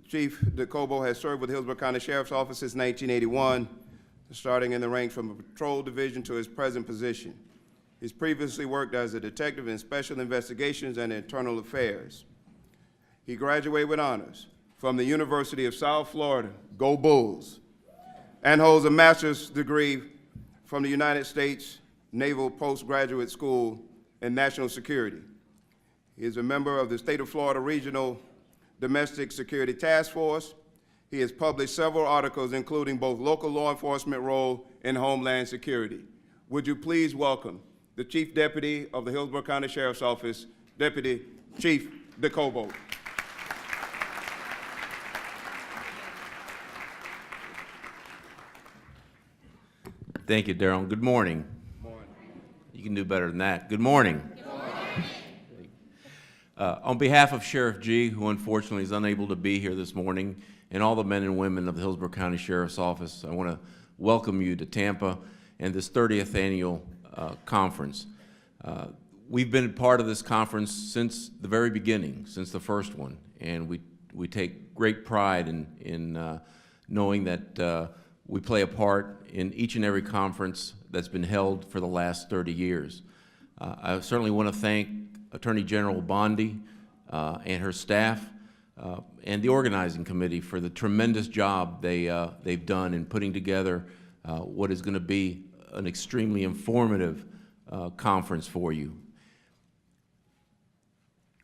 Chief Docobo has served with the Hillsborough County Sheriff's Office since 1981, starting in the ranks from a patrol division to his present position. He's previously worked as a detective in special investigations and internal affairs. He graduated with honors from the University of South Florida, go Bulls, and holds a master's degree from the United States Naval Postgraduate School in National Security. He is a member of the State of Florida Regional Domestic Security Task Force. He has published several articles, including both local law enforcement role and homeland security. Would you please welcome the Chief Deputy of the Hillsborough County Sheriff's Office, Deputy Chief Docobo. Thank you, Darryl. Good morning. Good morning. You can do better than that. Good morning. Good morning. On behalf of Sheriff G, who unfortunately is unable to be here this morning, and all the men and women of the Hillsborough County Sheriff's Office, I want to welcome you to Tampa and this 30th annual conference. We've been part of this conference since the very beginning, since the first one, and we take great pride in knowing that we play a part in each and every conference that's been held for the last 30 years. I certainly want to thank Attorney General Bondi and her staff and the organizing committee for the tremendous job they've done in putting together what is going to be an extremely informative conference for you.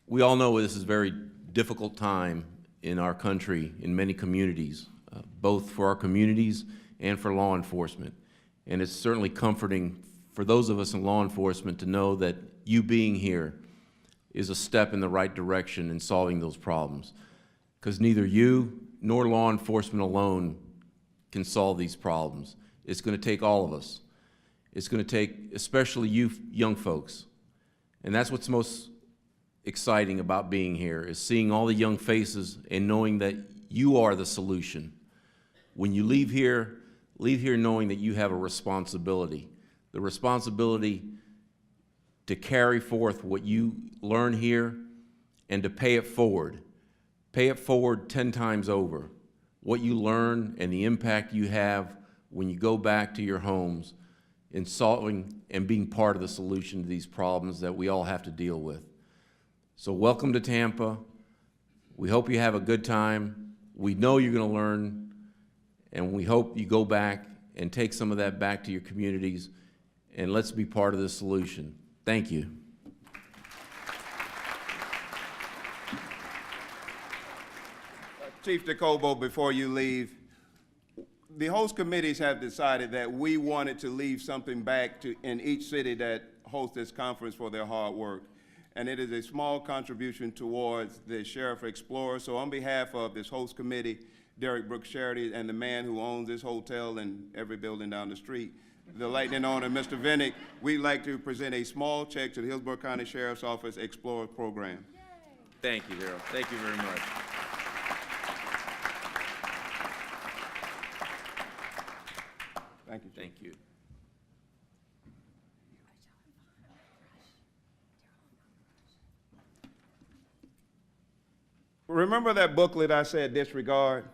We all know this is a very difficult time in our country, in many communities, both for our communities and for law enforcement. And it's certainly comforting for those of us in law enforcement to know that you being here is a step in the right direction in solving those problems. Because neither you nor law enforcement alone can solve these problems. It's going to take all of us. It's going to take especially you young folks. And that's what's most exciting about being here, is seeing all the young faces and knowing that you are the solution. When you leave here knowing that you have a responsibility. The responsibility to carry forth what you learn here and to pay it forward. Pay it forward 10 times over. What you learn and the impact you have when you go back to your homes in solving and being part of the solution to these problems that we all have to deal with. So welcome to Tampa. We hope you have a good time. We know you're going to learn, and we hope you go back and take some of that back to your communities, and let's be part of the solution. Thank you. Chief Docobo, before you leave, the host committees have decided that we wanted to leave something back in each city that hosts this conference for their hard work. And it is a small contribution towards the Sheriff Explorer. So on behalf of this host committee, Derrick Brooks Charity, and the man who owns this hotel and every building down the street, the lightning owner, Mr. Vennick, we'd like to present a small check to the Hillsborough County Sheriff's Office Explorer Program. Yay. Thank you, Darryl. Thank you very much. Thank you, Chief. Thank you. Remember that booklet I said disregard?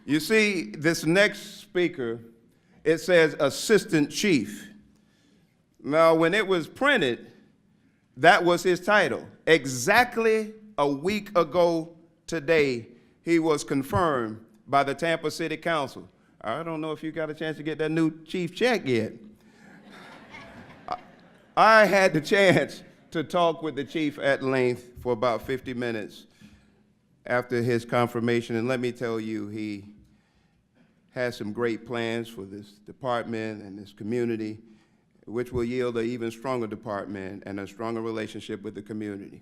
You see, this next speaker, it says Assistant Chief. Now, when it was printed, that was his title. Exactly a week ago today, he was confirmed by the Tampa City Council. I don't know if you got a chance to get that new chief check yet. I had the chance to talk with the chief at length for about 50 minutes after his confirmation, and let me tell you, he has some great plans for this department and this community, which will yield an even stronger department and a stronger relationship with the community.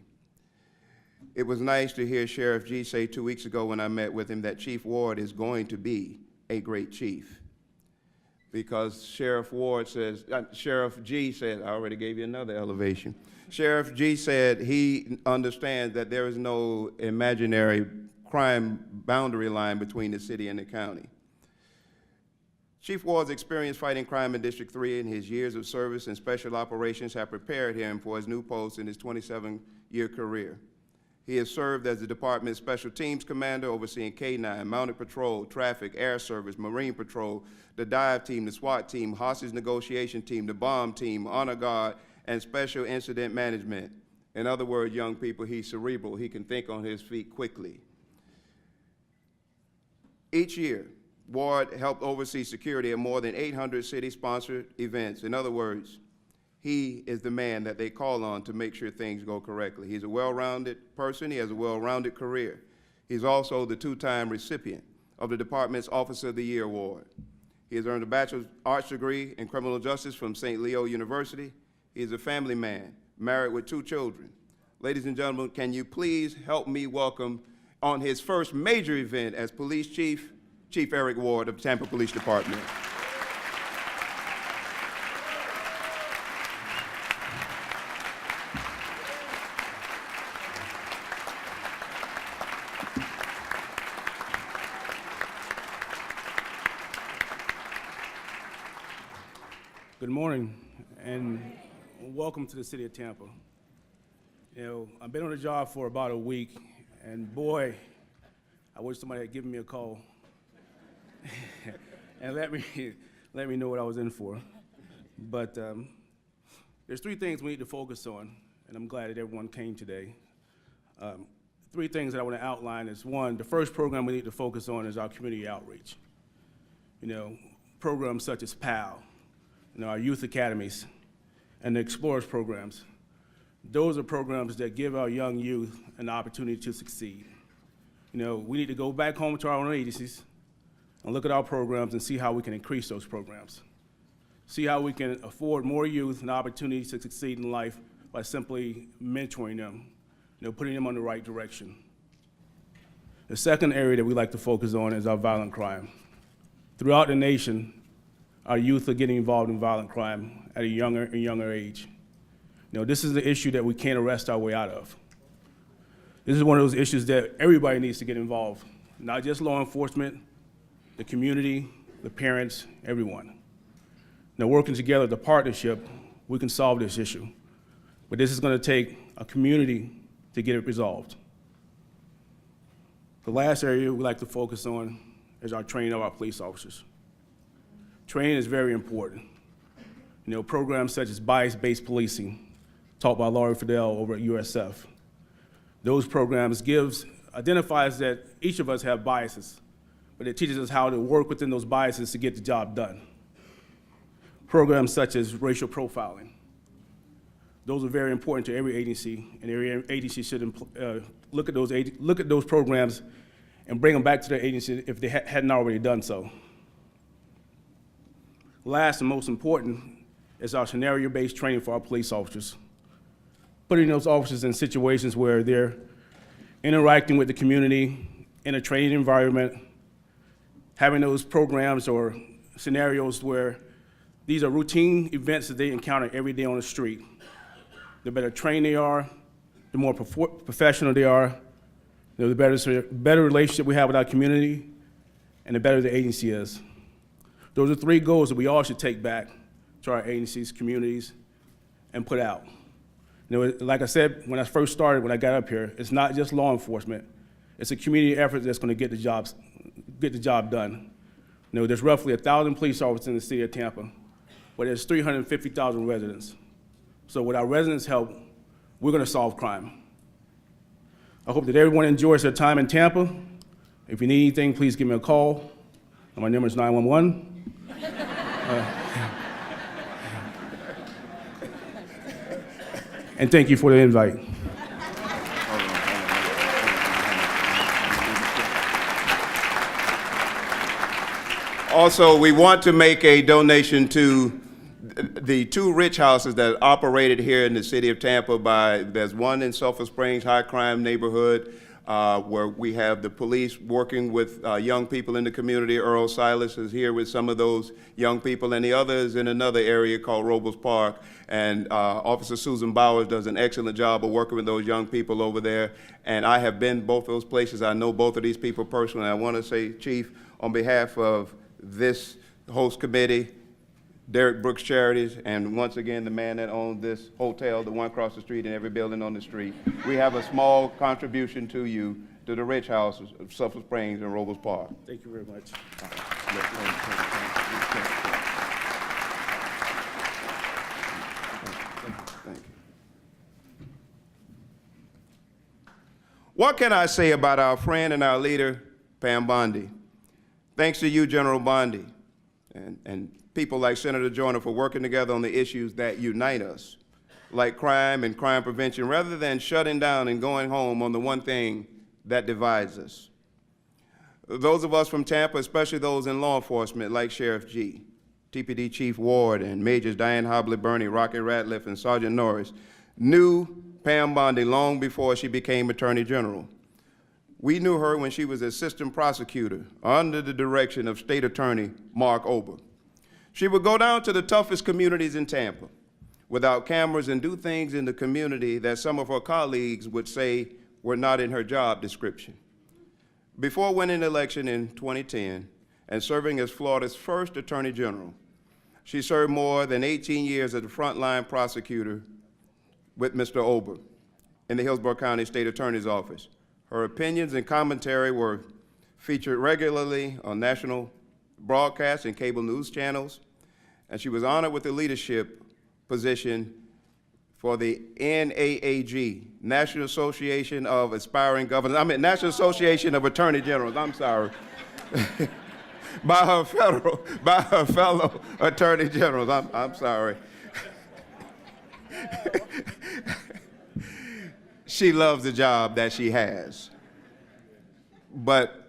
It was nice to hear Sheriff G say 2 weeks ago when I met with him that Chief Ward is going to be a great chief, because Sheriff G said, I already gave you another elevation. Sheriff G said he understands that there is no imaginary crime boundary line between the city and the county. Chief Ward's experience fighting crime in District 3 and his years of service in special operations have prepared him for his new post in his 27-year career. He has served as the department's Special Teams Commander, overseeing K-9, Mounted Patrol, Traffic, Air Service, Marine Patrol, the Dive Team, the SWAT Team, Hostage Negotiation Team, the Bomb Team, Honor Guard, and Special Incident Management. In other words, young people, he's cerebral. He can think on his feet quickly. Each year, Ward helped oversee security at more than 800 city-sponsored events. In other words, he is the man that they call on to make sure things go correctly. He's a well-rounded person. He has a well-rounded career. He's also the two-time recipient of the department's Officer of the Year Award. He has earned a Bachelor of Arts degree in criminal justice from St. Leo University. He is a family man, married with 2 children. Ladies and gentlemen, can you please help me welcome on his first major event as Police Chief, Chief Eric Ward of the Tampa Police Department. Good morning, and welcome to the city of Tampa. You know, I've been on the job for about a week, and boy, I wish somebody had given me a call and let me know what I was in for. But there's 3 things we need to focus on, and I'm glad that everyone came today. 3 things that I want to outline is, 1, the first program we need to focus on is our community outreach. You know, programs such as PAL, you know, our youth academies, and the Explorers programs. Those are programs that give our young youth an opportunity to succeed. You know, we need to go back home to our own agencies and look at our programs and see how we can increase those programs. See how we can afford more youth an opportunity to succeed in life by simply mentoring them, you know, putting them on the right direction. The second area that we like to focus on is our violent crime. Throughout the nation, our youth are getting involved in violent crime at a younger and younger age. You know, this is the issue that we can't arrest our way out of. This is one of those issues that everybody needs to get involved, not just law enforcement, the community, the parents, everyone. Now, working together as a partnership, we can solve this issue. But this is going to take a community to get it resolved. The last area we like to focus on is our training of our police officers. Training is very important. You know, programs such as bias-based policing, taught by Laurie Fidel over at USF. Those programs identifies that each of us have biases, but it teaches us how to work within those biases to get the job done. Programs such as racial profiling. Those are very important to every agency, and every agency should look at those programs and bring them back to their agency if they hadn't already done so. Last and most important is our scenario-based training for our police officers. Putting those officers in situations where they're interacting with the community in a training environment, having those programs or scenarios where these are routine events that they encounter every day on the street. The better trained they are, the more professional they are, the better relationship we have with our community, and the better the agency is. Those are 3 goals that we all should take back to our agencies, communities, and put out. You know, like I said, when I first started, when I got up here, it's not just law enforcement. It's a community effort that's going to get the job done. You know, there's roughly 1,000 police officers in the city of Tampa, but there's 350,000 residents. So with our residents' help, we're going to solve crime. I hope that everyone enjoys their time in Tampa. If you need anything, please give me a call. My number is 911. And thank you for the invite. Also, we want to make a donation to the 2 rich houses that are operated here in the city of Tampa there's one in Sulphur Springs, high crime neighborhood, where we have the police working with young people in the community. Earl Silas is here with some of those young people, and the other is in another area called Robles Park. And Officer Susan Bowers does an excellent job of working with those young people over there. And I have been both those places. I know both of these people personally. I want to say, Chief, on behalf of this host committee, Derrick Brooks Charities, and once again, the man that owns this hotel, the one across the street, and every building on the street. We have a small contribution to you, to the Rich House of Sulphur Springs and Robles Park. Thank you very much. Thank you. What can I say about our friend and our leader, Pam Bondi? Thanks to you, General Bondi, and people like Senator Joyner for working together on the issues that unite us, like crime and crime prevention, rather than shutting down and going home on the one thing that divides us. Those of us from Tampa, especially those in law enforcement, like Sheriff G, TPD Chief Ward, and Majors Diane Hobley-Burney, Rocky Ratliff, and Sergeant Norris, knew Pam Bondi long before she became Attorney General. We knew her when she was Assistant Prosecutor under the direction of State Attorney Mark Ober. She would go down to the toughest communities in Tampa without cameras and do things in the community that some of her colleagues would say were not in her job description. Before winning the election in 2010 and serving as Florida's first Attorney General, she served more than 18 years as a frontline prosecutor with Mr. Ober in the Hillsborough County State Attorney's Office. Her opinions and commentary were featured regularly on national broadcasts and cable news channels, and she was honored with the leadership position for the NAAG, National Association of Aspiring Governors, National Association of Attorney Generals, I'm sorry, by her fellow Attorney Generals, I'm sorry. She loves the job that she has, but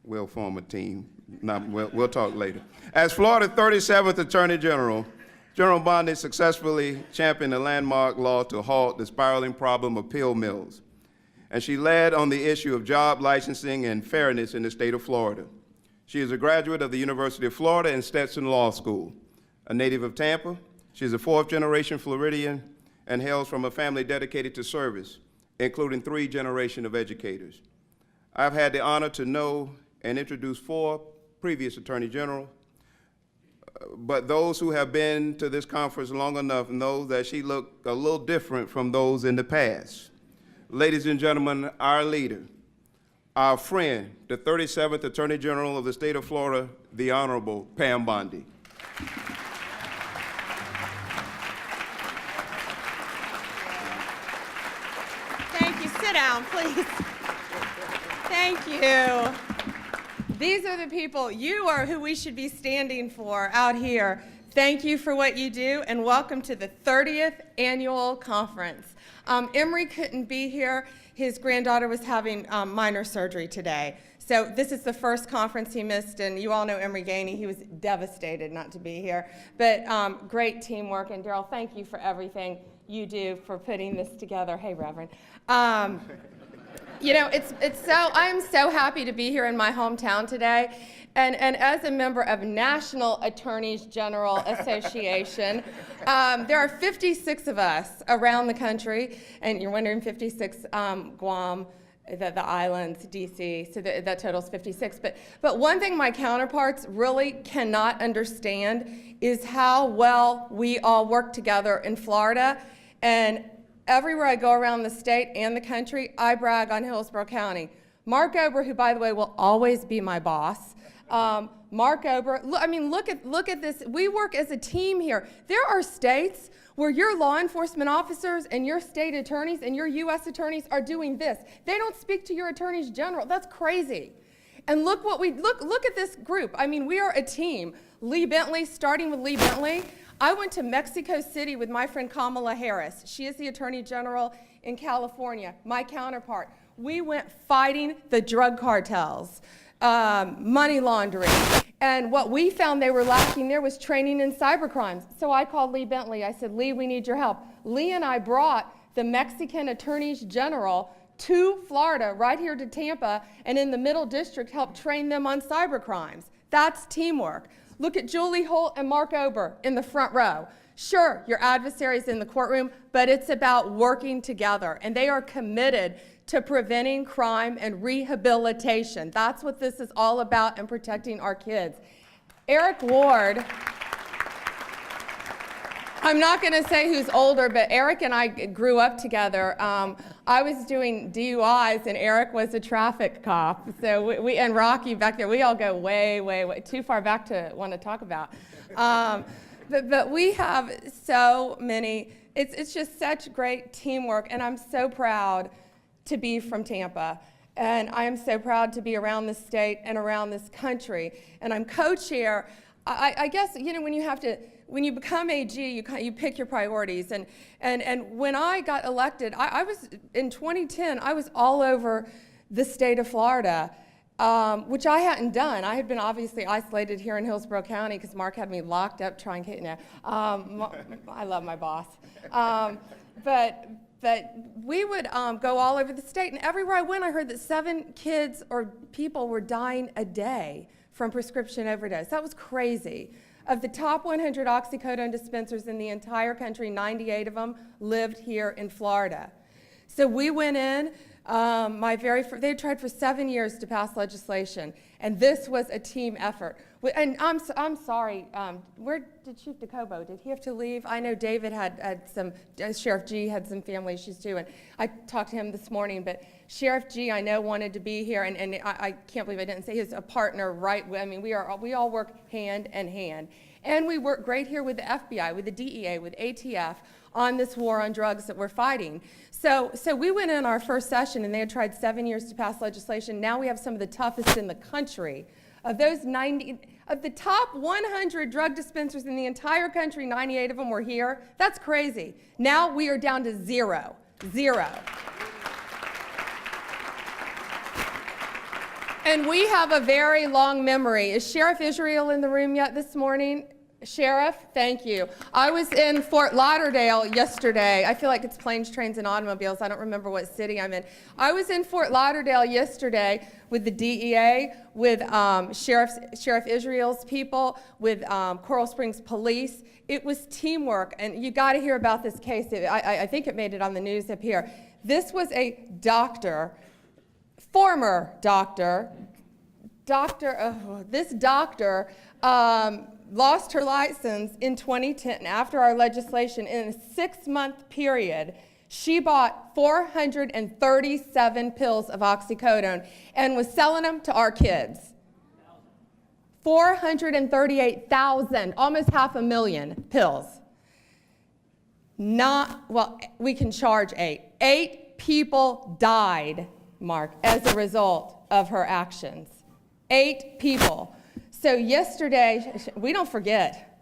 we'll form a team. We'll talk later. As Florida's 37th Attorney General, General Bondi successfully championed the landmark law to halt the spiraling problem of pill mills, and she led on the issue of job licensing and fairness in the state of Florida. She is a graduate of the University of Florida and Stetson Law School. A native of Tampa, she is a fourth-generation Floridian and hails from a family dedicated to service, including 3 generations of educators. I've had the honor to know and introduce 4 previous Attorney Generals, but those who have been to this conference long enough know that she looked a little different from those in the past. Ladies and gentlemen, our leader, our friend, the 37th Attorney General of the state of Florida, the Honorable Pam Bondi. Thank you. Sit down, please. Thank you. These are the people, you are who we should be standing for out here. Thank you for what you do, and welcome to the 30th annual conference. Emory couldn't be here. His granddaughter was having minor surgery today. So this is the first conference he missed, and you all know Emory Gainey. He was devastated not to be here. But great teamwork, and Daryl, thank you for everything you do for putting this together. Hey, Reverend. You know, I am so happy to be here in my hometown today. And as a member of National Attorneys General Association, there are 56 of us around the country, and you're wondering 56, Guam, the islands, DC, so that totals 56. But one thing my counterparts really cannot understand is how well we all work together in Florida. And everywhere I go around the state and the country, I brag on Hillsborough County. Mark Ober, who, by the way, will always be my boss. Mark Ober, look at this. We work as a team here. There are states where your law enforcement officers and your state attorneys and your U.S. attorneys are doing this. They don't speak to your attorneys general. That's crazy. And look at this group. I mean, we are a team. Lee Bentley, starting with Lee Bentley. I went to Mexico City with my friend Kamala Harris. She is the Attorney General in California, my counterpart. We went fighting the drug cartels, money laundering. And what we found they were lacking there was training in cyber crimes. So I called Lee Bentley. I said, Lee, we need your help. Lee and I brought the Mexican Attorneys General to Florida, right here to Tampa, and in the Middle District helped train them on cyber crimes. That's teamwork. Look at Julie Holt and Mark Ober in the front row. Sure, your adversary's in the courtroom, but it's about working together, and they are committed to preventing crime and rehabilitation. That's what this is all about, and protecting our kids. Eric Ward I'm not going to say who's older, but Eric and I grew up together. I was doing DUIs, and Eric was a traffic cop. So we and Rocky back there, we all go way, way, way too far back to want to talk about. But we have so many. It's just such great teamwork, and I'm so proud to be from Tampa. And I am so proud to be around this state and around this country. And I'm co-chair. I guess, you know, when you become AG, you pick your priorities. And when I got elected, I was, in 2010, I was all over the state of Florida, which I hadn't done. I had been obviously isolated here in Hillsborough County because Mark had me locked up trying to, I love my boss. But we would go all over the state, and everywhere I went, I heard that 7 kids or people were dying a day from prescription overdose. That was crazy. Of the top 100 oxycodone dispensers in the entire country, 98 of them lived here in Florida. So we went in, they had tried for 7 years to pass legislation, and this was a team effort. And I'm sorry, where did Chief Docobo, did he have to leave? I know David had some, Sheriff G had some family issues too, and I talked to him this morning, but Sheriff G, I know, wanted to be here, and I can't believe I didn't say he's a partner, right? I mean, we all work hand in hand. And we work great here with the FBI, with the DEA, with ATF on this war on drugs that we're fighting. So we went in our first session, and they had tried 7 years to pass legislation. Now we have some of the toughest in the country. Of the top 100 drug dispensers in the entire country, 98 of them were here. That's crazy. Now we are down to 0. And we have a very long memory. Is Sheriff Israel in the room yet this morning? Sheriff, thank you. I was in Fort Lauderdale yesterday. I feel like it's planes, trains, and automobiles. I don't remember what city I'm in. I was in Fort Lauderdale yesterday with the DEA, with Sheriff Israel's people, with Coral Springs Police. It was teamwork, and you got to hear about this case. I think it made it on the news up here. This was a doctor, former doctor. This doctor lost her license in 2010 after our legislation. In a 6-month period, she bought 437 pills of oxycodone and was selling them to our kids. 438,000, almost 500,000 pills. We can charge 8. 8 people died, Mark, as a result of her actions. 8 people. So yesterday, we don't forget.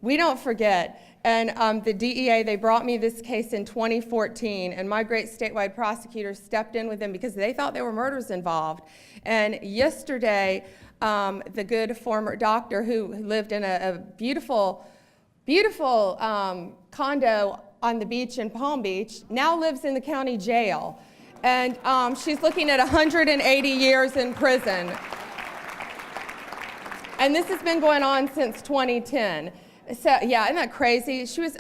And the DEA, they brought me this case in 2014, and my great statewide prosecutor stepped in with them because they thought there were murders involved. And yesterday, the good former doctor who lived in a beautiful, beautiful condo on the beach in Palm Beach now lives in the county jail. And she's looking at 180 years in prison. And this has been going on since 2010. So yeah, isn't that crazy? She was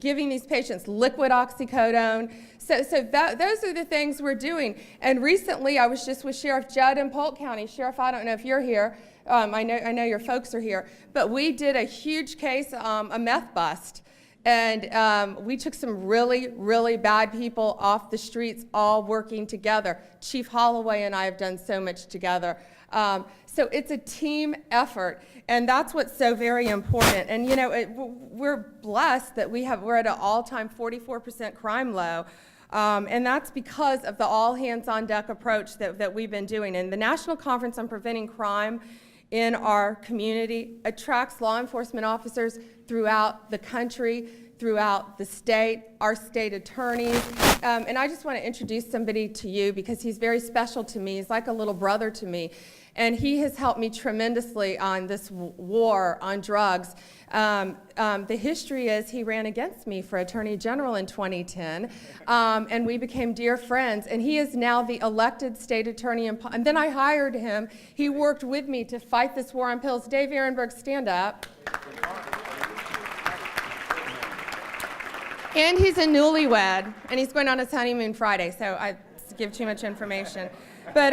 giving these patients liquid oxycodone. So those are the things we're doing. And recently, I was just with Sheriff Judd in Polk County. Sheriff, I don't know if you're here. I know your folks are here. But we did a huge case, a meth bust. And we took some really, really bad people off the streets, all working together. Chief Holloway and I have done so much together. So it's a team effort, and that's what's so very important. And you know, we're blessed that we're at an all-time 44% crime low, and that's because of the all-hands-on-deck approach that we've been doing. And the National Conference on Preventing Crime in our community attracts law enforcement officers throughout the country, throughout the state, our state attorneys. And I just want to introduce somebody to you because he's very special to me. He's like a little brother to me. And he has helped me tremendously on this war on drugs. The history is he ran against me for Attorney General in 2010, and we became dear friends. And he is now the elected state attorney. And then I hired him. He worked with me to fight this war on pills. Dave Ehrenberg, stand up. And he's a newlywed, and he's going on his honeymoon Friday, so I give too much information. But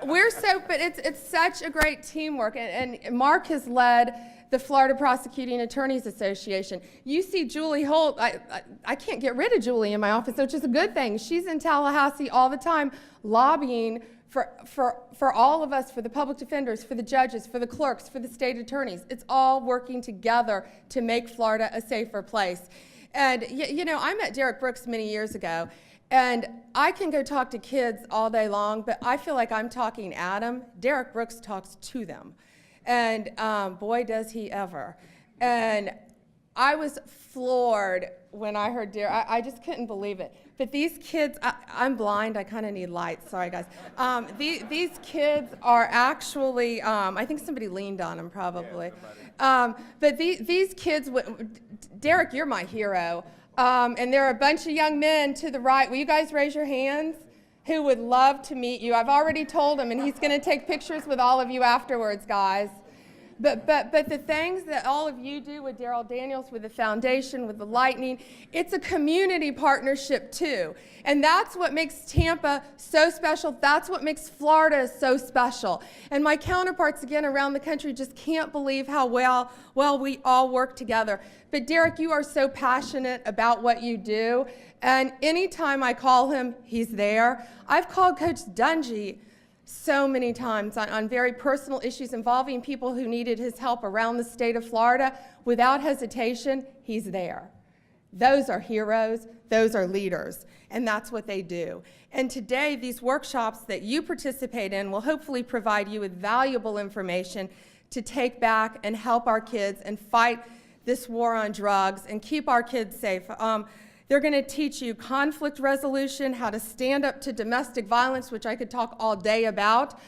but it's such a great teamwork, and Mark has led the Florida Prosecuting Attorneys Association. You see Julie Holt, I can't get rid of Julie in my office, which is a good thing. She's in Tallahassee all the time lobbying for all of us, for the public defenders, for the judges, for the clerks, for the state attorneys. It's all working together to make Florida a safer place. And you know, I met Derrick Brooks many years ago, and I can go talk to kids all day long, but I feel like I'm talking at them. Derrick Brooks talks to them. And boy, does he ever. And I was floored when I heard Derrick. I just couldn't believe it. But these kids, I'm blind, I kind of need lights, sorry guys. These kids are actually, I think somebody leaned on them probably. But these kids, Derrick, you're my hero. And there are a bunch of young men to the right. Will you guys raise your hands? Who would love to meet you. I've already told him, and he's going to take pictures with all of you afterwards, guys. But the things that all of you do with Daryl Daniels, with the foundation, with the Lightning, it's a community partnership too. And that's what makes Tampa so special. That's what makes Florida so special. And my counterparts, again, around the country just can't believe how well we all work together. But Derrick, you are so passionate about what you do. And anytime I call him, he's there. I've called Coach Dungy so many times on very personal issues involving people who needed his help around the state of Florida. Without hesitation, he's there. Those are heroes, those are leaders, and that's what they do. And today, these workshops that you participate in will hopefully provide you with valuable information to take back and help our kids and fight this war on drugs and keep our kids safe. They're going to teach you conflict resolution, how to stand up to domestic violence, which I could talk all day about.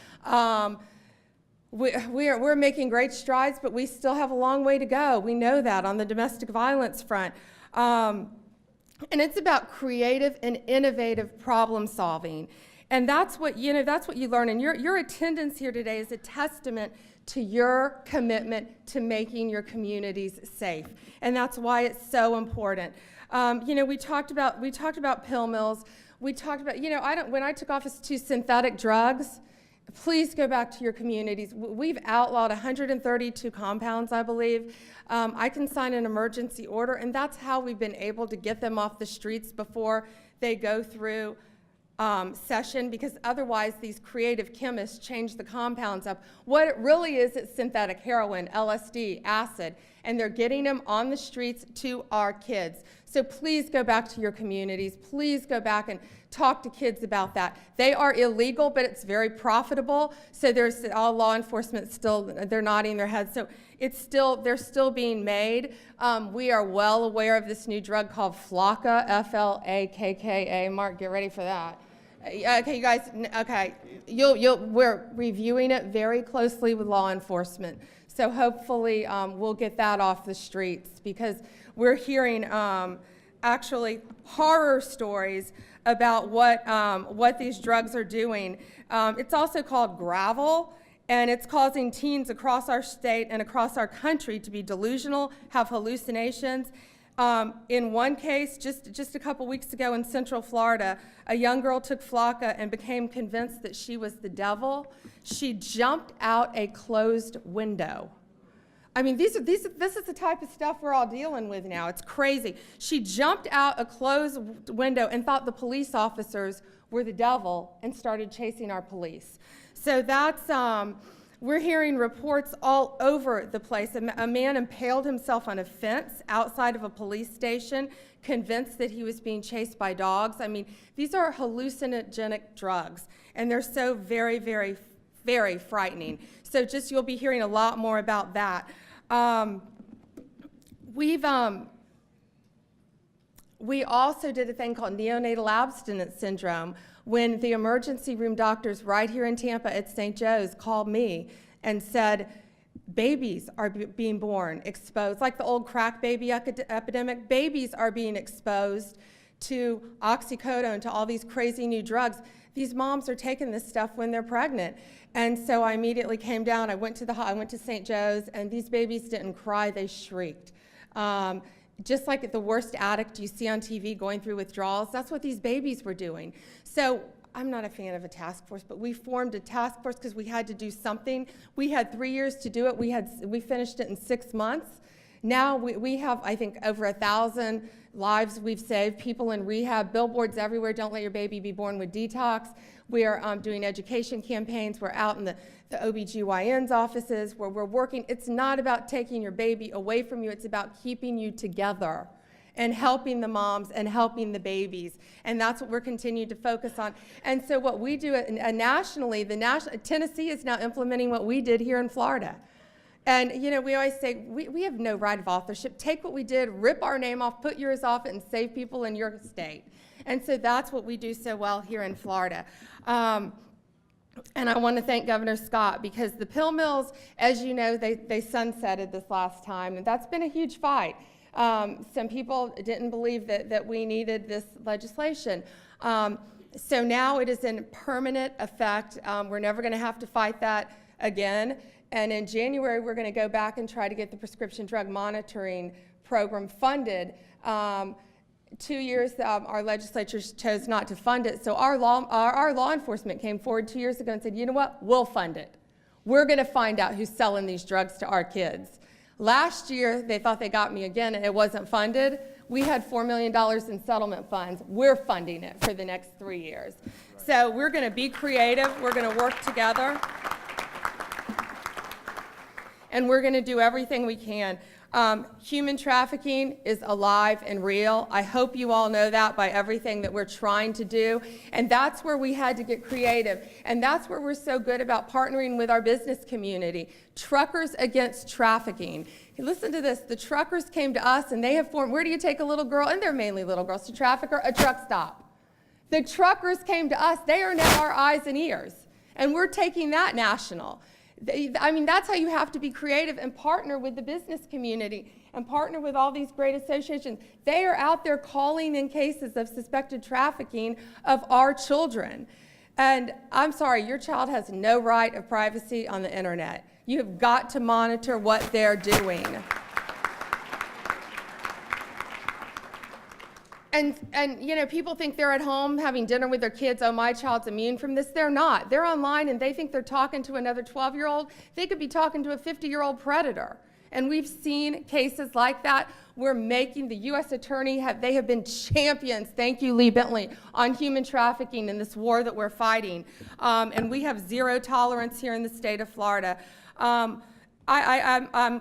We're making great strides, but we still have a long way to go. We know that on the domestic violence front. And it's about creative and innovative problem solving. And that's what you learn. And your attendance here today is a testament to your commitment to making your communities safe. And that's why it's so important. We talked about pill mills. We talked about, when I took office, to synthetic drugs. Please go back to your communities. We've outlawed 132 compounds, I believe. I can sign an emergency order, and that's how we've been able to get them off the streets before they go through session, because otherwise these creative chemists change the compounds up. What it really is, it's synthetic heroin, LSD, acid, and they're getting them on the streets to our kids. So please go back to your communities. Please go back and talk to kids about that. They are illegal, but it's very profitable. So there's all law enforcement still, they're nodding their heads. So they're still being made. We are well aware of this new drug called Flakka, F-L-A-K-K-A. Mark, get ready for that. Okay, you guys, okay. We're reviewing it very closely with law enforcement. So hopefully we'll get that off the streets, because we're hearing actually horror stories about what these drugs are doing. It's also called gravel, and it's causing teens across our state and across our country to be delusional, have hallucinations. In one case, just a couple weeks ago in Central Florida, a young girl took Flakka and became convinced that she was the devil. She jumped out a closed window. I mean, this is the type of stuff we're all dealing with now. It's crazy. She jumped out a closed window and thought the police officers were the devil and started chasing our police. So that's, we're hearing reports all over the place. A man impaled himself on a fence outside of a police station, convinced that he was being chased by dogs. I mean, these are hallucinogenic drugs, and they're so very, very, very frightening. So you'll be hearing a lot more about that. We also did a thing called Neonatal Abstinence syndrome, when the emergency room doctors right here in Tampa at St. Joe's called me and said, babies are being born exposed, like the old crack baby epidemic. Babies are being exposed to oxycodone, to all these crazy new drugs. These moms are taking this stuff when they're pregnant. And so I immediately came down. I went to St. Joe's, and these babies didn't cry, they shrieked. Just like the worst addict you see on TV going through withdrawals, that's what these babies were doing. So I'm not a fan of a task force, but we formed a task force because we had to do something. We had 3 years to do it. We finished it in 6 months. Now we have, I think, over 1,000 lives we've saved, people in rehab, billboards everywhere, don't let your baby be born with detox. We are doing education campaigns. We're out in the OBGYN's offices where we're working. It's not about taking your baby away from you. It's about keeping you together and helping the moms and helping the babies. And that's what we're continuing to focus on. And so what we do nationally, Tennessee is now implementing what we did here in Florida. And, you know, we always say, we have no right of authorship. Take what we did, rip our name off, put yours off it, and save people in your state. And so that's what we do so well here in Florida. And I want to thank Governor Scott, because the pill mills, as you know, they sunsetted this last time, and that's been a huge fight. Some people didn't believe that we needed this legislation. So now it is in permanent effect. We're never going to have to fight that again. And in January, we're going to go back and try to get the prescription drug monitoring program funded. 2 years, our legislature chose not to fund it. So our law enforcement came forward 2 years ago and said, you know what, we'll fund it. We're going to find out who's selling these drugs to our kids. Last year, they thought they got me again, and it wasn't funded. We had $4 million in settlement funds. We're funding it for the next 3 years. So we're going to be creative. We're going to work together. And we're going to do everything we can. Human trafficking is alive and real. I hope you all know that by everything that we're trying to do. And that's where we had to get creative. And that's where we're so good about partnering with our business community. Truckers Against Trafficking. Listen to this. The truckers came to us and they have formed, where do you take a little girl? And they're mainly little girls to traffic her? A truck stop. The truckers came to us. They are now our eyes and ears. And we're taking that national. I mean, that's how you have to be creative and partner with the business community and partner with all these great associations. They are out there calling in cases of suspected trafficking of our children. And I'm sorry, your child has no right of privacy on the internet. You have got to monitor what they're doing. And you know, people think they're at home having dinner with their kids, oh, my child's immune from this. They're not. They're online and they think they're talking to another 12-year-old. They could be talking to a 50-year-old predator. And we've seen cases like that. We're making the U.S. Attorney, they have been champions, thank you, Lee Bentley, on human trafficking in this war that we're fighting. And we have zero tolerance here in the state of Florida. I'm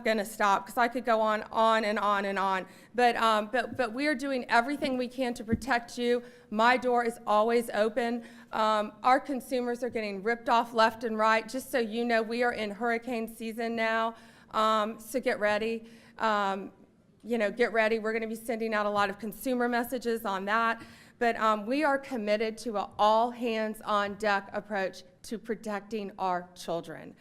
going to stop because I could go on and on and on. But we are doing everything we can to protect you. My door is always open. Our consumers are getting ripped off left and right. Just so you know, we are in hurricane season now, so get ready. Get ready. We're going to be sending out a lot of consumer messages on that. But we are committed to an all-hands-on-deck approach to protecting our children.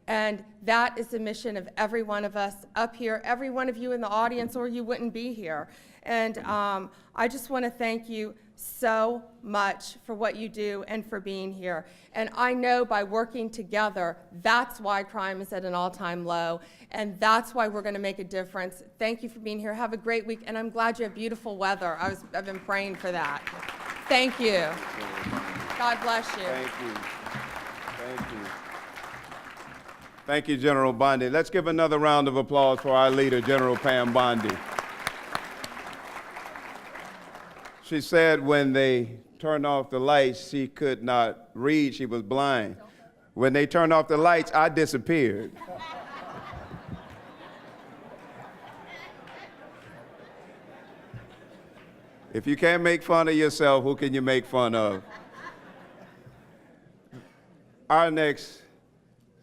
And that is the mission of every one of us up here, every one of you in the audience, or you wouldn't be here. And I just want to thank you so much for what you do and for being here. And I know by working together, that's why crime is at an all-time low, and that's why we're going to make a difference. Thank you for being here. Have a great week, and I'm glad you have beautiful weather. I've been praying for that. Thank you. God bless you. Thank you. Thank you. Thank you, General Bondi. Let's give another round of applause for our leader, General Pam Bondi. She said when they turned off the lights, she could not read. She was blind. When they turned off the lights, I disappeared. If you can't make fun of yourself, who can you make fun of? Our next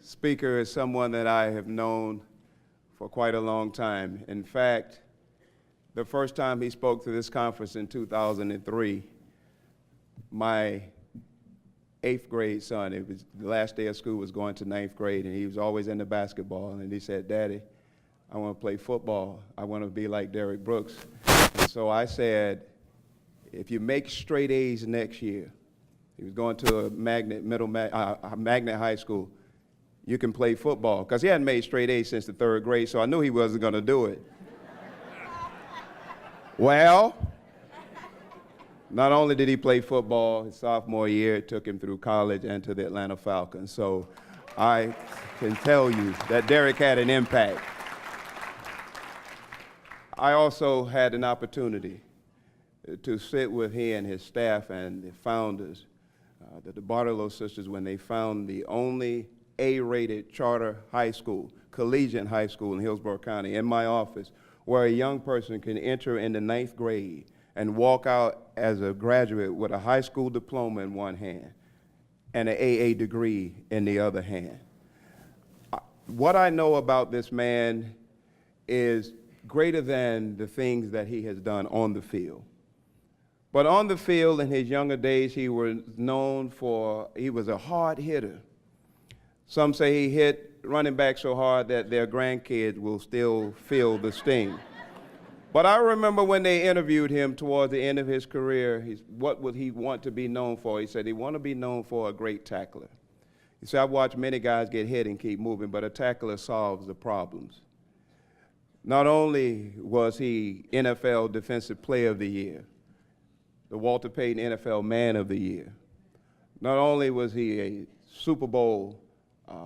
speaker is someone that I have known for quite a long time. In fact, the first time he spoke to this conference in 2003, my 8th grade son, it was the last day of school, was going to 9th grade, and he was always into basketball, and he said, Daddy, I want to play football. I want to be like Derrick Brooks. And so I said, if you make straight A's next year, he was going to a magnet high school, you can play football. Because he hadn't made straight A's since the 3rd grade, so I knew he wasn't going to do it. Well, Not only did he play football his sophomore year, it took him through college and to the Atlanta Falcons. So I can tell you that Derrick had an impact. I also had an opportunity to sit with he and his staff and the founders, the Bartolo sisters, when they found the only A-rated charter high school, collegiate high school in Hillsborough County, in my office, where a young person can enter in the 9th grade and walk out as a graduate with a high school diploma in one hand and an AA degree in the other hand. What I know about this man is greater than the things that he has done on the field. But on the field in his younger days, he was known for, he was a hard hitter. Some say he hit running back so hard that their grandkids will still feel the sting. But I remember when they interviewed him towards the end of his career, what would he want to be known for? He said he wanted to be known for a great tackler. He said, I've watched many guys get hit and keep moving, but a tackler solves the problems. Not only was he NFL Defensive Player of the Year, the Walter Payton NFL Man of the Year, not only was he a Super Bowl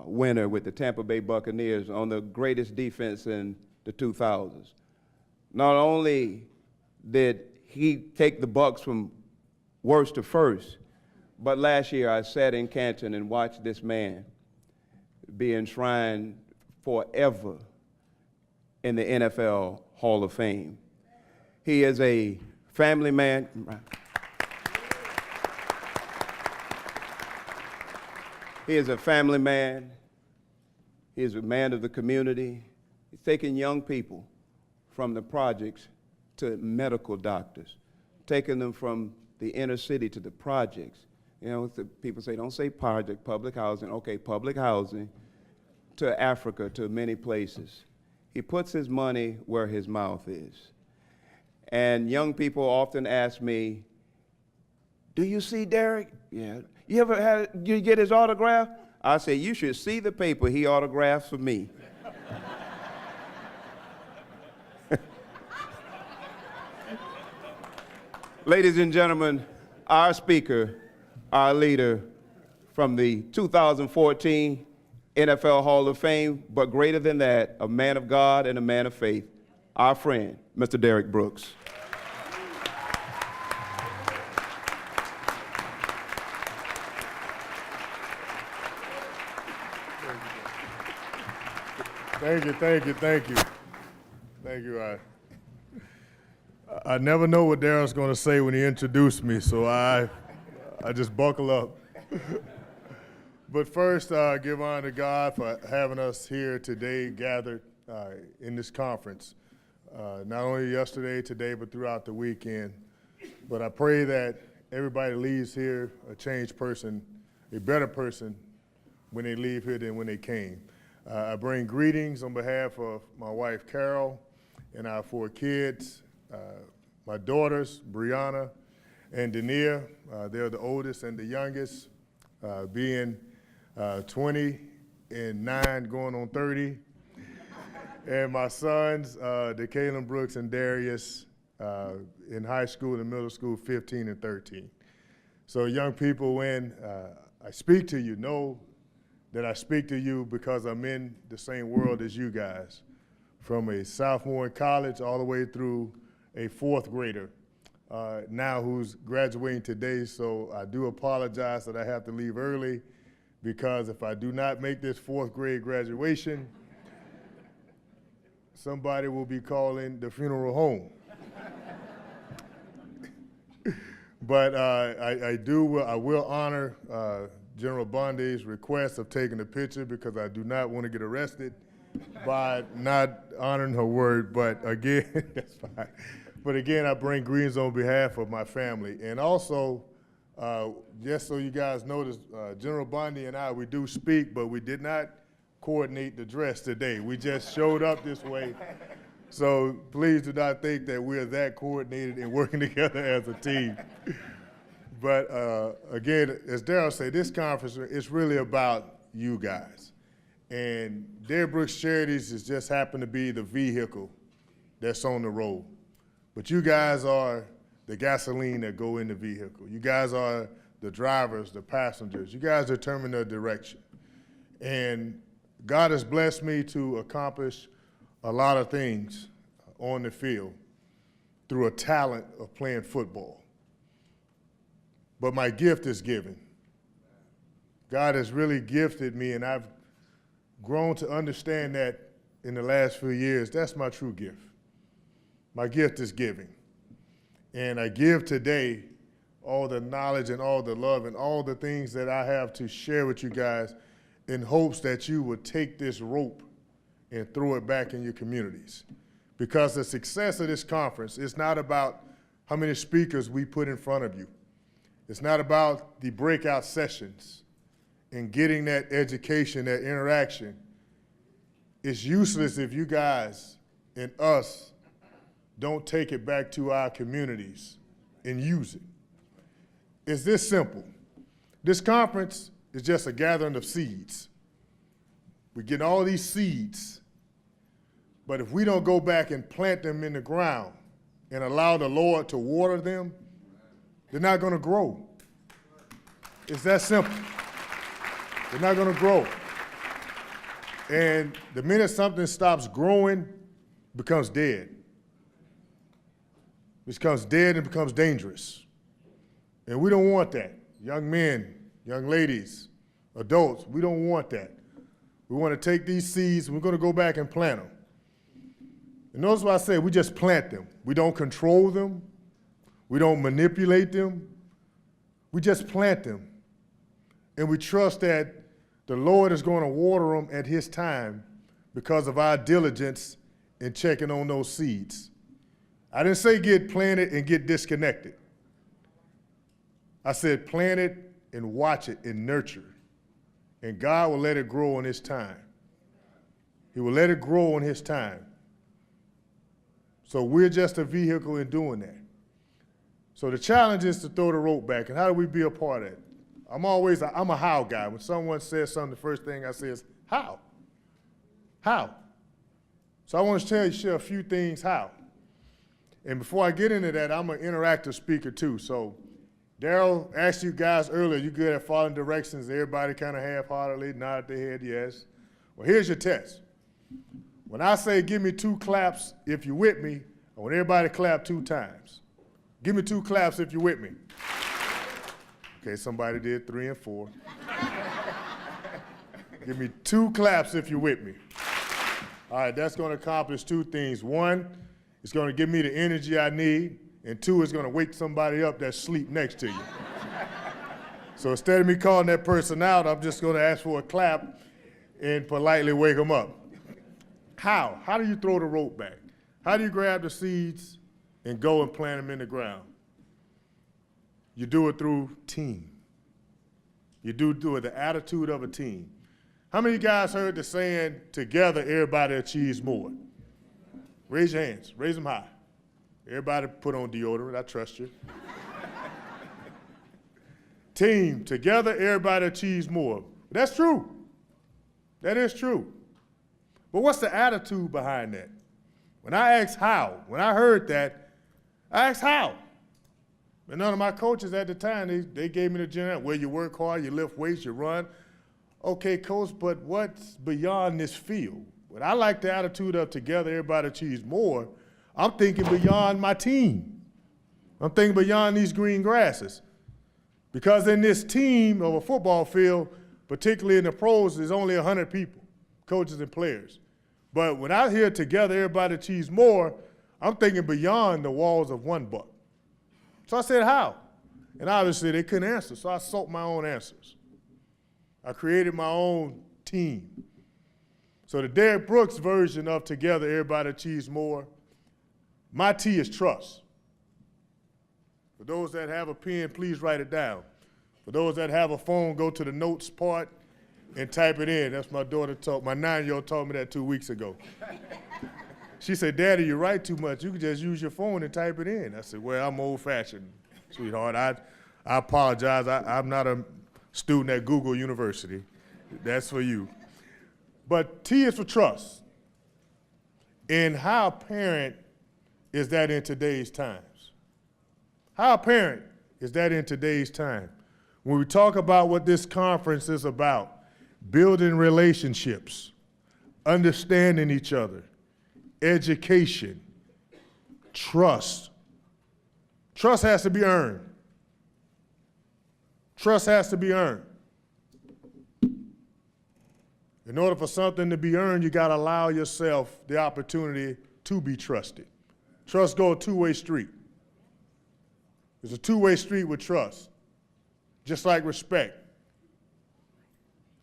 winner with the Tampa Bay Buccaneers on the greatest defense in the 2000s, not only did he take the Bucs from worst to first, but last year I sat in Canton and watched this man be enshrined forever in the NFL Hall of Fame. He is a family man. He is a family man. He is a man of the community. He's taking young people from the projects to medical doctors, taking them from the inner city to the projects. You know, people say, don't say project, public housing. Okay, public housing to Africa, to many places. He puts his money where his mouth is. And young people often ask me, do you see Derrick? Yeah. You get his autograph? I say, you should see the paper he autographs for me. Ladies and gentlemen, our speaker, our leader from the 2014 NFL Hall of Fame, but greater than that, a man of God and a man of faith, our friend, Mr. Derrick Brooks. Thank you. I never know what Daryl's going to say when he introduced me, so I just buckle up. But first, give honor to God for having us here today, gathered in this conference, not only yesterday, today, but throughout the weekend. But I pray that everybody leaves here a changed person, a better person when they leave here than when they came. I bring greetings on behalf of my wife, Carol, and our 4 kids, my daughters, Brianna and Dania. They're the oldest and the youngest, being 20 and 9 going on 30. And my sons, DeKalen Brooks and Darius, in high school and middle school, 15 and 13. So young people, when I speak to you, know that I speak to you because I'm in the same world as you guys, from a sophomore in college all the way through a 4th grader now who's graduating today. So I do apologize that I have to leave early, because if I do not make this 4th grade graduation, somebody will be calling the funeral home. But I will honor General Bondi's request of taking a picture, because I do not want to get arrested by not honoring her word. But again, that's fine. But again, I bring greetings on behalf of my family. And also, just so you guys notice, General Bondi and I, we do speak, but we did not coordinate the dress today. We just showed up this way. So please do not think that we're that coordinated and working together as a team. But again, as Darryl said, this conference is really about you guys. And Derrick Brooks Charities has just happened to be the vehicle that's on the road. But you guys are the gasoline that go in the vehicle. You guys are the drivers, the passengers. You guys determine the direction. And God has blessed me to accomplish a lot of things on the field through a talent of playing football. But my gift is giving. God has really gifted me, and I've grown to understand that in the last few years. That's my true gift. My gift is giving. And I give today all the knowledge and all the love and all the things that I have to share with you guys in hopes that you would take this rope and throw it back in your communities. Because the success of this conference is not about how many speakers we put in front of you. It's not about the breakout sessions and getting that education, that interaction. It's useless if you guys and us don't take it back to our communities and use it. It's this simple. This conference is just a gathering of seeds. We're getting all these seeds, but if we don't go back and plant them in the ground and allow the Lord to water them, they're not going to grow. It's that simple. They're not going to grow. And the minute something stops growing, it becomes dead. It becomes dead and it becomes dangerous. And we don't want that. Young men, young ladies, adults, we don't want that. We want to take these seeds and we're going to go back and plant them. And notice what I said, we just plant them. We don't control them. We don't manipulate them. We just plant them. And we trust that the Lord is going to water them at his time because of our diligence in checking on those seeds. I didn't say get planted and get disconnected. I said plant it and watch it and nurture. And God will let it grow in his time. He will let it grow in his time. So we're just a vehicle in doing that. So the challenge is to throw the rope back. And how do we be a part of it? I'm a how guy. When someone says something, the first thing I say is, how? How? So I want to share a few things how. And before I get into that, I'm an interactive speaker too. So Daryl asked you guys earlier, you good at following directions? Everybody kind of half-heartedly nodded their head yes. Well, here's your test. When I say give me 2 claps if you're with me, I want everybody to clap 2 times. Give me 2 claps if you're with me. Okay, somebody did 3 and 4. Give me 2 claps if you're with me. All right, that's going to accomplish 2 things. 1, it's going to give me the energy I need, and 2, it's going to wake somebody up that's asleep next to you. So instead of me calling that person out, I'm just going to ask for a clap and politely wake them up. How? How do you throw the rope back? How do you grab the seeds and go and plant them in the ground? You do it through team. You do it with the attitude of a team. How many of you guys heard the saying, together everybody achieves more? Raise your hands, raise them high. Everybody put on deodorant, I trust you. Team, together everybody achieves more. That's true. That is true. But what's the attitude behind that? When I asked how, when I heard that, I asked how. And none of my coaches at the time, they gave me the general, well, you work hard, you lift weights, you run. Okay, coach, but what's beyond this field? When I like the attitude of together, everybody achieves more, I'm thinking beyond my team. I'm thinking beyond these green grasses. Because in this team of a football field, particularly in the pros, there's only 100 people, coaches and players. But when I hear together, everybody achieves more, I'm thinking beyond the walls of one buck. So I said, how? And obviously they couldn't answer, so I sought my own answers. I created my own team. So the Derrick Brooks version of together, everybody achieves more, my T is trust. For those that have a pen, please write it down. For those that have a phone, go to the notes part and type it in. That's my daughter my 9-year-old told me that 2 weeks ago. She said, Daddy, you write too much. You can just use your phone and type it in. I said, well, I'm old-fashioned, sweetheart. I apologize. I'm not a student at Google University. That's for you. But T is for trust. And how apparent is that in today's times? How apparent is that in today's time? When we talk about what this conference is about, building relationships, understanding each other, education, trust. Trust has to be earned. Trust has to be earned. In order for something to be earned, you got to allow yourself the opportunity to be trusted. Trust goes a two-way street. It's a two-way street with trust, just like respect.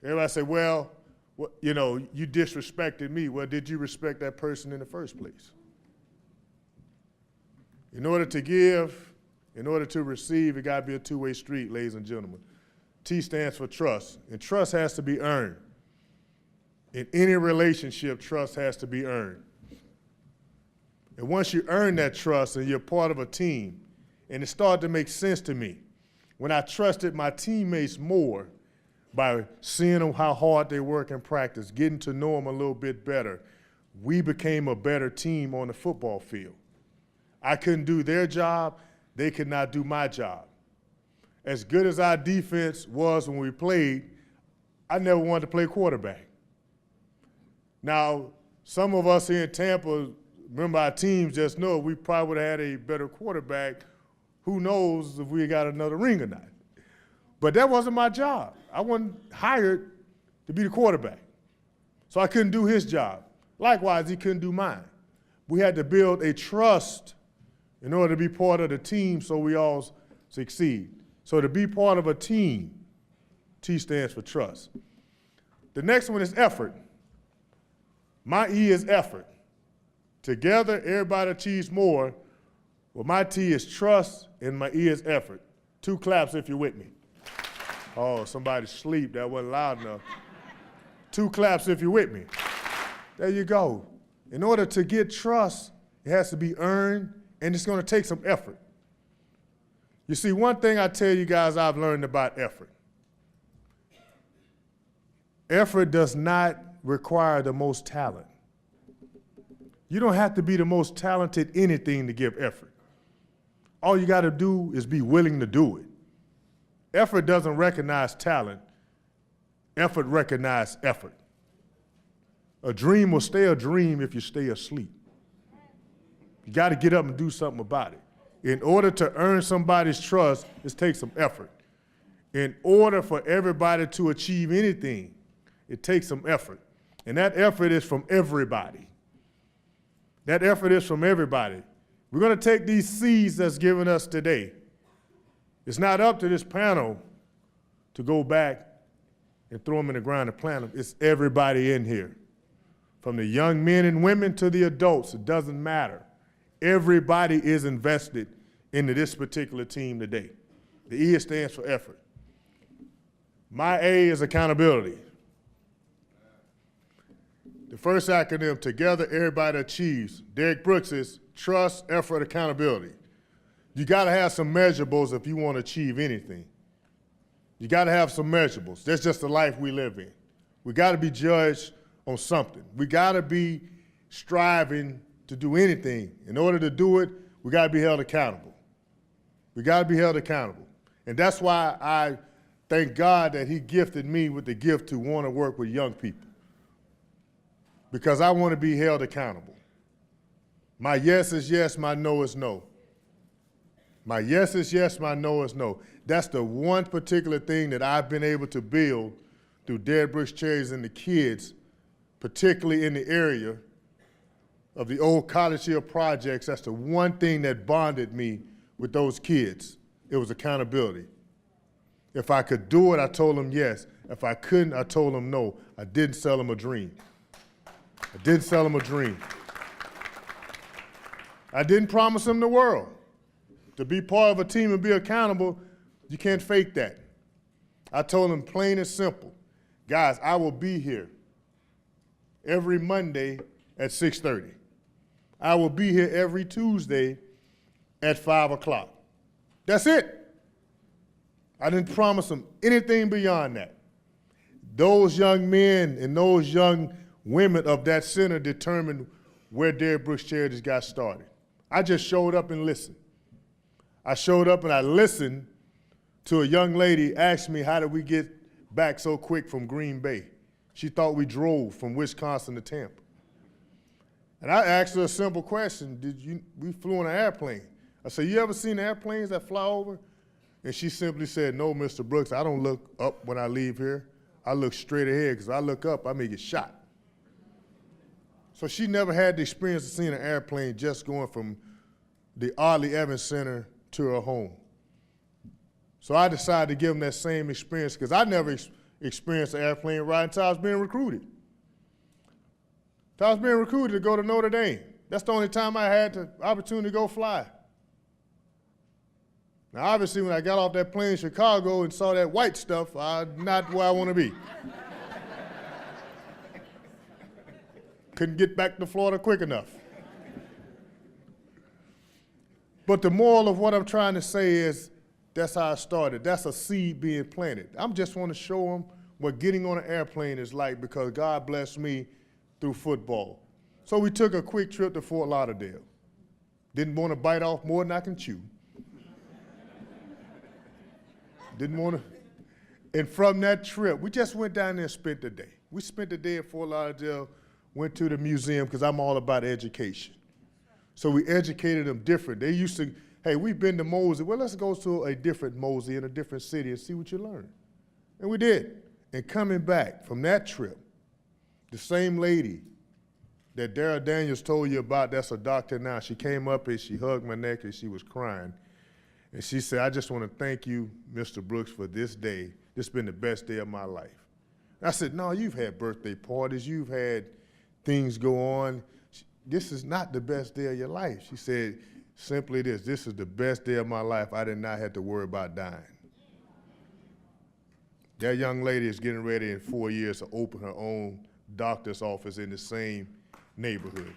Everybody say, well, you disrespected me. Well, did you respect that person in the first place? In order to give, in order to receive, it got to be a two-way street, ladies and gentlemen. T stands for trust, and trust has to be earned. In any relationship, trust has to be earned. And once you earn that trust and you're part of a team, and it started to make sense to me, when I trusted my teammates more by seeing them how hard they work in practice, getting to know them a little bit better, we became a better team on the football field. I couldn't do their job, they could not do my job. As good as our defense was when we played, I never wanted to play quarterback. Now, some of us here in Tampa, remember our teams just know we probably would have had a better quarterback. Who knows if we got another ring or not. But that wasn't my job. I wasn't hired to be the quarterback. So I couldn't do his job. Likewise, he couldn't do mine. We had to build a trust in order to be part of the team so we all succeed. So to be part of a team, T stands for trust. The next one is effort. My E is effort. Together, everybody achieves more. Well, my T is trust and my E is effort. 2 claps if you're with me. Oh, somebody's asleep. That wasn't loud enough. 2 claps if you're with me. There you go. In order to get trust, it has to be earned, and it's going to take some effort. You see, one thing I tell you guys I've learned about effort. Effort does not require the most talent. You don't have to be the most talented anything to give effort. All you got to do is be willing to do it. Effort doesn't recognize talent. Effort recognizes effort. A dream will stay a dream if you stay asleep. You got to get up and do something about it. In order to earn somebody's trust, it takes some effort. In order for everybody to achieve anything, it takes some effort. And that effort is from everybody. That effort is from everybody. We're going to take these seeds that's given us today. It's not up to this panel to go back and throw them in the ground and plant them. It's everybody in here. From the young men and women to the adults, it doesn't matter. Everybody is invested into this particular team today. The E stands for effort. My A is accountability. The first acronym, together everybody achieves. Derrick Brooks is trust, effort, accountability. You got to have some measurables if you want to achieve anything. You got to have some measurables. That's just the life we live in. We got to be judged on something. We got to be striving to do anything. In order to do it, we got to be held accountable. We got to be held accountable. And that's why I thank God that he gifted me with the gift to want to work with young people. Because I want to be held accountable. My yes is yes, my no is no. My yes is yes, my no is no. That's the one particular thing that I've been able to build through Derrick Brooks Charities and the kids, particularly in the area of the old College Hill projects. That's the one thing that bonded me with those kids. It was accountability. If I could do it, I told them yes. If I couldn't, I told them no. I didn't sell them a dream. I didn't sell them a dream. I didn't promise them the world. To be part of a team and be accountable, you can't fake that. I told them plain and simple, guys, I will be here every Monday at 6:30. I will be here every Tuesday at 5 o'clock. That's it. I didn't promise them anything beyond that. Those young men and those young women of that center determined where Derrick Brooks Charities got started. I just showed up and listened. I showed up and I listened to a young lady ask me, how did we get back so quick from Green Bay? She thought we drove from Wisconsin to Tampa. And I asked her a simple question, we flew in an airplane. I said, you ever seen airplanes that fly over? And she simply said, no, Mr. Brooks, I don't look up when I leave here. I look straight ahead, because if I look up, I may get shot. So she never had the experience of seeing an airplane just going from the Audley Evans Center to her home. So I decided to give them that same experience, because I never experienced an airplane ride until I was being recruited. I was being recruited to go to Notre Dame. That's the only time I had the opportunity to go fly. Now, obviously, when I got off that plane in Chicago and saw that white stuff, not where I want to be. Couldn't get back to Florida quick enough. But the moral of what I'm trying to say is, that's how I started. That's a seed being planted. I just want to show them what getting on an airplane is like, because God blessed me through football. So we took a quick trip to Fort Lauderdale. Didn't want to bite off more than I can chew. Didn't want to. And from that trip, we just went down there and spent the day. We spent the day at Fort Lauderdale, went to the museum, because I'm all about education. So we educated them different. They used to, hey, we've been to Mosley. Well, let's go to a different Mosley in a different city and see what you learn. And we did. And coming back from that trip, the same lady that Darrell Daniels told you about, that's a doctor now, she came up and she hugged my neck and she was crying. And she said, I just want to thank you, Mr. Brooks, for this day. This has been the best day of my life. I said, no, you've had birthday parties. You've had things go on. This is not the best day of your life. She said, simply this is the best day of my life. I did not have to worry about dying. That young lady is getting ready in 4 years to open her own doctor's office in the same neighborhood.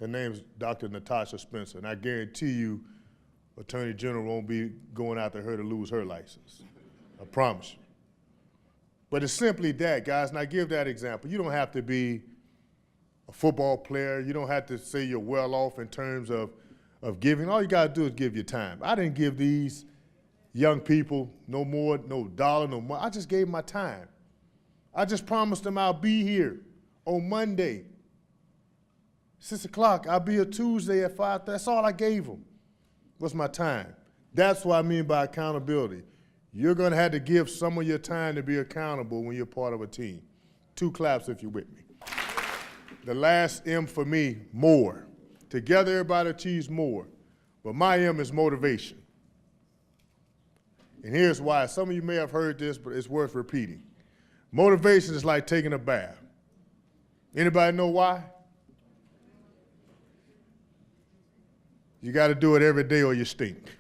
Her name's Dr. Natasha Spencer, and I guarantee you, Attorney General won't be going after her to lose her license. I promise you. But it's simply that, guys, and I give that example. You don't have to be a football player. You don't have to say you're well off in terms of giving. All you got to do is give your time. I didn't give these young people no more, no dollar, no more. I just gave my time. I just promised them I'll be here on Monday, 6 o'clock. I'll be here Tuesday at 5. That's all I gave them was my time. That's what I mean by accountability. You're going to have to give some of your time to be accountable when you're part of a team. 2 claps if you're with me. The last M for me, more. Together, everybody achieves more. But my M is motivation. And here's why. Some of you may have heard this, but it's worth repeating. Motivation is like taking a bath. Anybody know why? You got to do it every day or you stink.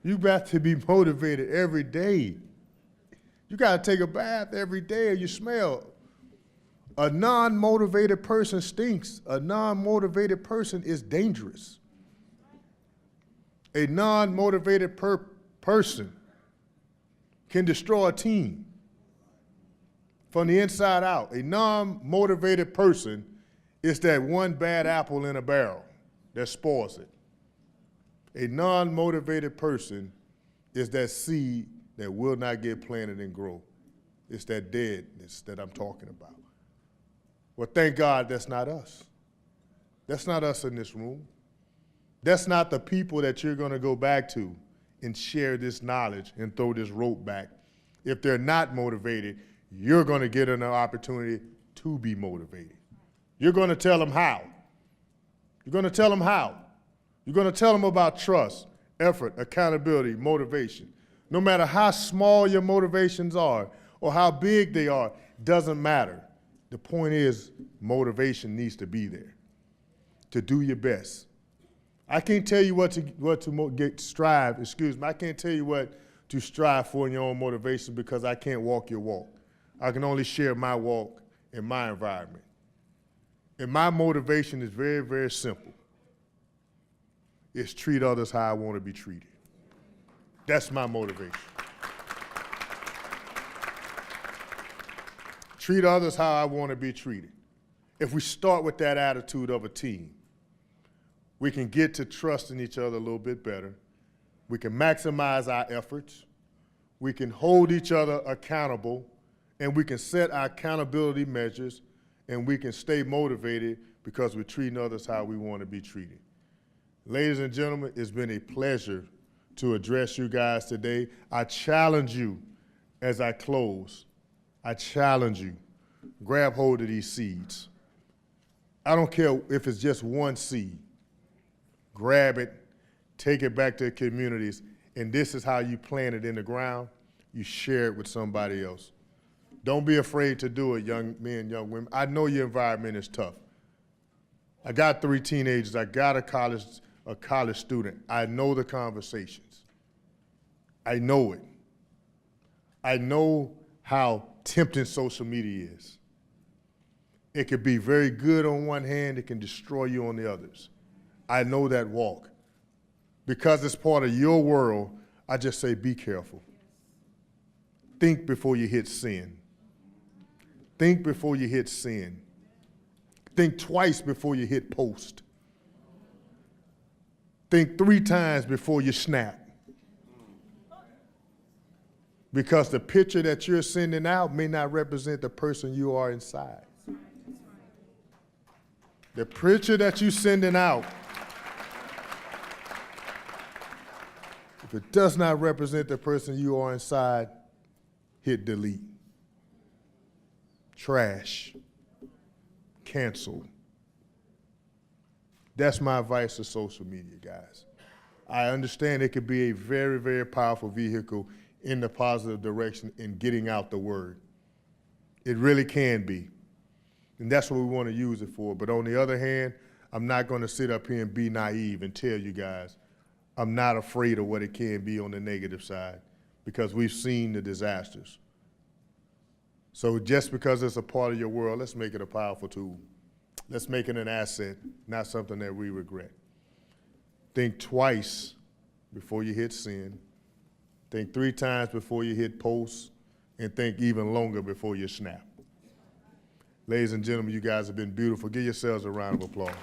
You got to be motivated every day. You got to take a bath every day or you smell. A non-motivated person stinks. A non-motivated person is dangerous. A non-motivated person can destroy a team from the inside out. A non-motivated person is that one bad apple in a barrel that spoils it. A non-motivated person is that seed that will not get planted and grow. It's that deadness that I'm talking about. Well, thank God that's not us. That's not us in this room. That's not the people that you're going to go back to and share this knowledge and throw this rope back. If they're not motivated, you're going to get an opportunity to be motivated. You're going to tell them how. You're going to tell them how. You're going to tell them about trust, effort, accountability, motivation. No matter how small your motivations are or how big they are, doesn't matter. The point is, motivation needs to be there to do your best. I can't tell you what to strive. I can't tell you what to strive for in your own motivation because I can't walk your walk. I can only share my walk in my environment. And my motivation is very, very simple. It's treat others how I want to be treated. That's my motivation. treat others how I want to be treated. If we start with that attitude of a team, we can get to trusting each other a little bit better. We can maximize our efforts. We can hold each other accountable, and we can set our accountability measures, and we can stay motivated because we're treating others how we want to be treated. Ladies and gentlemen, it's been a pleasure to address you guys today. I challenge you as I close. I challenge you, grab hold of these seeds. I don't care if it's just one seed. Grab it, take it back to the communities, and this is how you plant it in the ground. You share it with somebody else. Don't be afraid to do it, young men, young women. I know your environment is tough. I got 3 teenagers. I got a college student. I know the conversations. I know it. I know how tempting social media is. It can be very good on one hand, it can destroy you on the others. I know that walk. Because it's part of your world, I just say be careful. Think before you hit sin. Think before you hit sin. Think twice before you hit post. Think 3 times before you snap. Because the picture that you're sending out may not represent the person you are inside. The picture that you're sending out, if it does not represent the person you are inside, hit delete. Trash. Cancel. That's my advice to social media, guys. I understand it could be a very, very powerful vehicle in the positive direction in getting out the word. It really can be. And that's what we want to use it for. But on the other hand, I'm not going to sit up here and be naive and tell you guys I'm not afraid of what it can be on the negative side, because we've seen the disasters. So just because it's a part of your world, let's make it a powerful tool. Let's make it an asset, not something that we regret. Think twice before you hit sin. Think 3 times before you hit post, and think even longer before you snap. Ladies and gentlemen, you guys have been beautiful. Give yourselves a round of applause.